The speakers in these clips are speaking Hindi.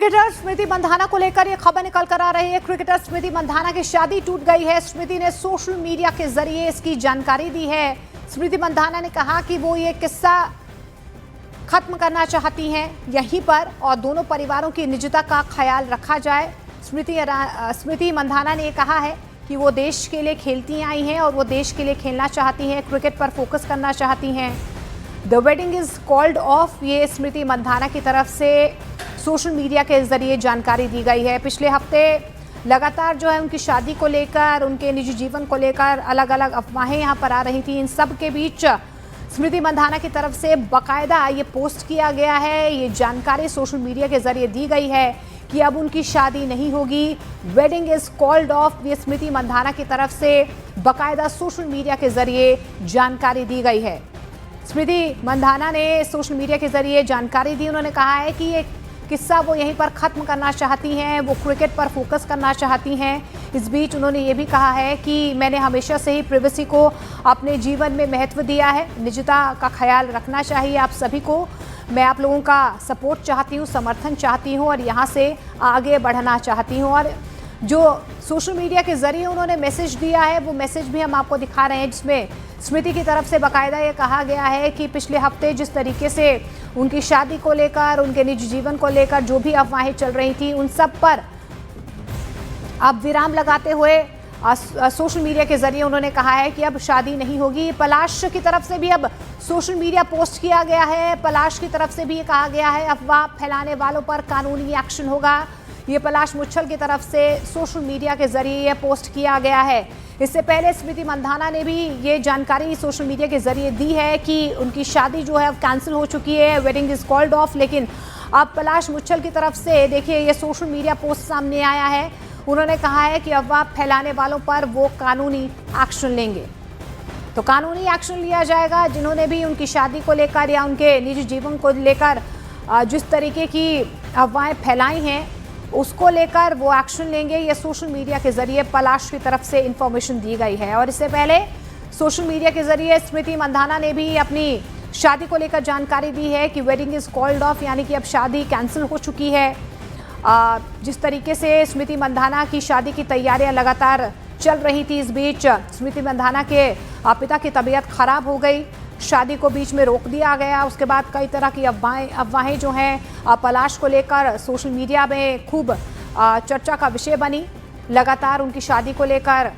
क्रिकेटर स्मृति मंधाना को लेकर यह खबर निकल कर आ रही है। क्रिकेटर स्मृति मंधाना की शादी टूट गई है। स्मृति ने सोशल मीडिया के जरिए इसकी जानकारी दी है। स्मृति मंधाना ने कहा कि वो ये किस्सा खत्म करना चाहती हैं यहीं पर और दोनों परिवारों की निजता का ख्याल रखा जाए। स्मृति मंधाना ने कहा है कि वो देश के लिए खेलती आई हैं और वो देश के लिए खेलना चाहती हैं, क्रिकेट पर फोकस करना चाहती हैं। The wedding is called off, ये स्मृति मंधाना की तरफ से सोशल मीडिया के जरिए जानकारी दी गई है। पिछले हफ्ते लगातार जो है उनकी शादी को लेकर, उनके निजी जीवन को लेकर अलग अलग अफवाहें यहाँ पर आ रही थी। इन सब के बीच स्मृति मंधाना की तरफ से बाकायदा ये पोस्ट किया गया है, ये जानकारी सोशल मीडिया के जरिए दी गई है कि अब उनकी शादी नहीं होगी। वेडिंग इज कॉल्ड ऑफ, ये स्मृति मंधाना की तरफ से बाकायदा सोशल मीडिया के जरिए जानकारी दी गई है। स्मृति मंधाना ने सोशल मीडिया के जरिए जानकारी दी। उन्होंने कहा है कि ये किस्सा वो यहीं पर ख़त्म करना चाहती हैं, वो क्रिकेट पर फोकस करना चाहती हैं। इस बीच उन्होंने ये भी कहा है कि मैंने हमेशा से ही प्राइवेसी को अपने जीवन में महत्व दिया है, निजता का ख्याल रखना चाहिए आप सभी को। मैं आप लोगों का सपोर्ट चाहती हूँ, समर्थन चाहती हूँ और यहाँ से आगे बढ़ना चाहती हूँ। और जो सोशल मीडिया के ज़रिए उन्होंने मैसेज दिया है वो मैसेज भी हम आपको दिखा रहे हैं, जिसमें स्मृति की तरफ से बाकायदा ये कहा गया है कि पिछले हफ्ते जिस तरीके से उनकी शादी को लेकर, उनके निजी जीवन को लेकर जो भी अफवाहें चल रही थी, उन सब पर अब विराम लगाते हुए सोशल मीडिया के जरिए उन्होंने कहा है कि अब शादी नहीं होगी। पलाश की तरफ से भी अब सोशल मीडिया पोस्ट किया गया है। पलाश की तरफ से भी ये कहा गया है अफवाह फैलाने वालों पर कानूनी एक्शन होगा। ये पलाश मुच्छल की तरफ से सोशल मीडिया के जरिए ये पोस्ट किया गया है। इससे पहले स्मृति मंधाना ने भी ये जानकारी सोशल मीडिया के जरिए दी है कि उनकी शादी जो है अब कैंसिल हो चुकी है, वेडिंग इज कॉल्ड ऑफ। लेकिन अब पलाश मुच्छल की तरफ से देखिए ये सोशल मीडिया पोस्ट सामने आया है। उन्होंने कहा है कि अफवाह फैलाने वालों पर वो कानूनी एक्शन लेंगे। तो कानूनी एक्शन लिया जाएगा। जिन्होंने भी उनकी शादी को लेकर या उनके निजी जीवन को लेकर जिस तरीके की अफवाहें फैलाई हैं उसको लेकर वो एक्शन लेंगे। ये सोशल मीडिया के जरिए पलाश की तरफ से इंफॉर्मेशन दी गई है। और इससे पहले सोशल मीडिया के जरिए स्मृति मंधाना ने भी अपनी शादी को लेकर जानकारी दी है कि वेडिंग इज कॉल्ड ऑफ, यानी कि अब शादी कैंसिल हो चुकी है। जिस तरीके से स्मृति मंधाना की शादी की तैयारियां लगातार चल रही थी, इस बीच स्मृति मंधाना के पिता की तबीयत खराब हो गई, शादी को बीच में रोक दिया गया। उसके बाद कई तरह की अफवाहें जो हैं पलाश को लेकर सोशल मीडिया में खूब चर्चा का विषय बनी। लगातार उनकी शादी को लेकर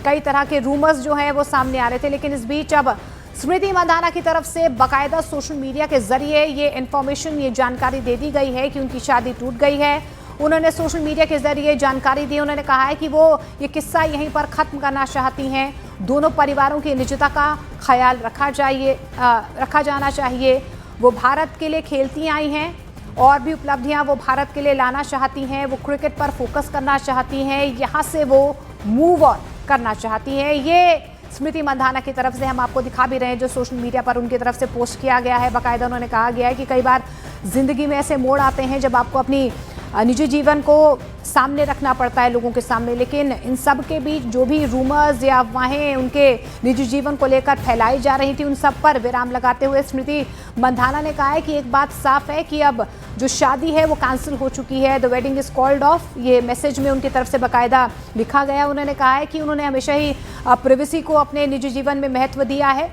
कई तरह के रूमर्स जो हैं वो सामने आ रहे थे। लेकिन इस बीच अब स्मृति मंधाना की तरफ से बाकायदा सोशल मीडिया के जरिए ये इन्फॉर्मेशन, ये जानकारी दे दी गई है कि उनकी शादी टूट गई है। उन्होंने सोशल मीडिया के जरिए जानकारी दी। उन्होंने कहा है कि वो ये किस्सा यहीं पर ख़त्म करना चाहती हैं। दोनों परिवारों की निजता का ख्याल रखा जाना चाहिए। वो भारत के लिए खेलती आई हैं और भी उपलब्धियां वो भारत के लिए लाना चाहती हैं। वो क्रिकेट पर फोकस करना चाहती हैं, यहाँ से वो मूव ऑन करना चाहती हैं। ये स्मृति मंधाना की तरफ से हम आपको दिखा भी रहे हैं जो सोशल मीडिया पर उनकी तरफ से पोस्ट किया गया है। बाकायदा उन्होंने कहा गया है कि कई बार ज़िंदगी में ऐसे मोड़ आते हैं जब आपको अपनी निजी जीवन को सामने रखना पड़ता है लोगों के सामने। लेकिन इन सब के बीच जो भी रूमर्स या अफवाहें उनके निजी जीवन को लेकर फैलाई जा रही थी, उन सब पर विराम लगाते हुए स्मृति मंधाना ने कहा है कि एक बात साफ है कि अब जो शादी है वो कैंसिल हो चुकी है। The wedding is called off, ये मैसेज में उनकी तरफ से बाकायदा लिखा गया। उन्होंने कहा है कि उन्होंने हमेशा ही प्राइवेसी को अपने निजी जीवन में महत्व दिया है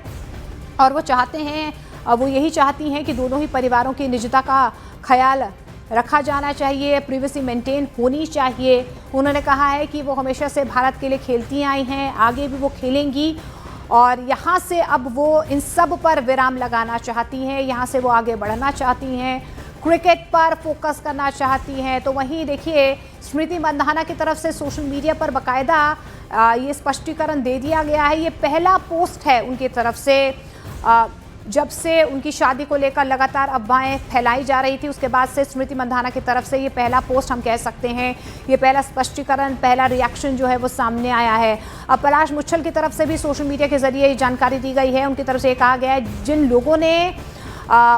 और वो चाहते हैं, वो यही चाहती हैं कि दोनों ही परिवारों की निजता का ख्याल रखा जाना चाहिए, प्राइवेसी मेंटेन होनी चाहिए। उन्होंने कहा है कि वो हमेशा से भारत के लिए खेलती आई हैं, आगे भी वो खेलेंगी और यहाँ से अब वो इन सब पर विराम लगाना चाहती हैं, यहाँ से वो आगे बढ़ना चाहती हैं, क्रिकेट पर फोकस करना चाहती हैं। तो वहीं देखिए स्मृति मंधाना की तरफ से सोशल मीडिया पर बाकायदा ये स्पष्टीकरण दे दिया गया है। ये पहला पोस्ट है उनकी तरफ से जब से उनकी शादी को लेकर लगातार अफवाहें फैलाई जा रही थी, उसके बाद से स्मृति मंधाना की तरफ से ये पहला पोस्ट हम कह सकते हैं, ये पहला स्पष्टीकरण, पहला रिएक्शन जो है वो सामने आया है। अब पलाश मुच्छल की तरफ से भी सोशल मीडिया के जरिए ये जानकारी दी गई है। उनकी तरफ से ये कहा गया है जिन लोगों ने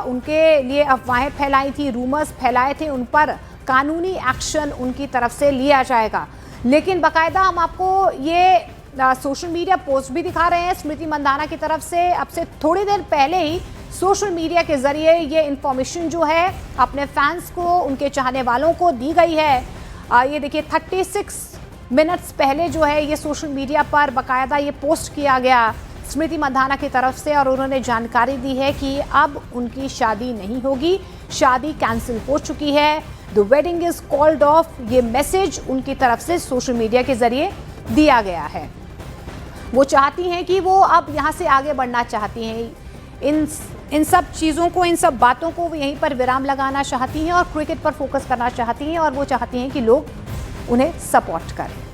उनके लिए अफवाहें फैलाई थी, रूमर्स फैलाए थे, उन पर कानूनी एक्शन उनकी तरफ से लिया जाएगा। लेकिन बाकायदा हम आपको ये सोशल मीडिया पोस्ट भी दिखा रहे हैं स्मृति मंधाना की तरफ से। अब से थोड़ी देर पहले ही सोशल मीडिया के जरिए ये इंफॉर्मेशन जो है अपने फैंस को, उनके चाहने वालों को दी गई है। ये देखिए 36 मिनट्स पहले जो है ये सोशल मीडिया पर बाकायदा ये पोस्ट किया गया स्मृति मंधाना की तरफ से, और उन्होंने जानकारी दी है कि अब उनकी शादी नहीं होगी, शादी कैंसिल हो चुकी है। The wedding is called off, ये मैसेज उनकी तरफ से सोशल मीडिया के जरिए दिया गया है। वो चाहती हैं कि वो अब यहाँ से आगे बढ़ना चाहती हैं, इन सब चीज़ों को, इन सब बातों को वो यहीं पर विराम लगाना चाहती हैं और क्रिकेट पर फोकस करना चाहती हैं, और वो चाहती हैं कि लोग उन्हें सपोर्ट करें।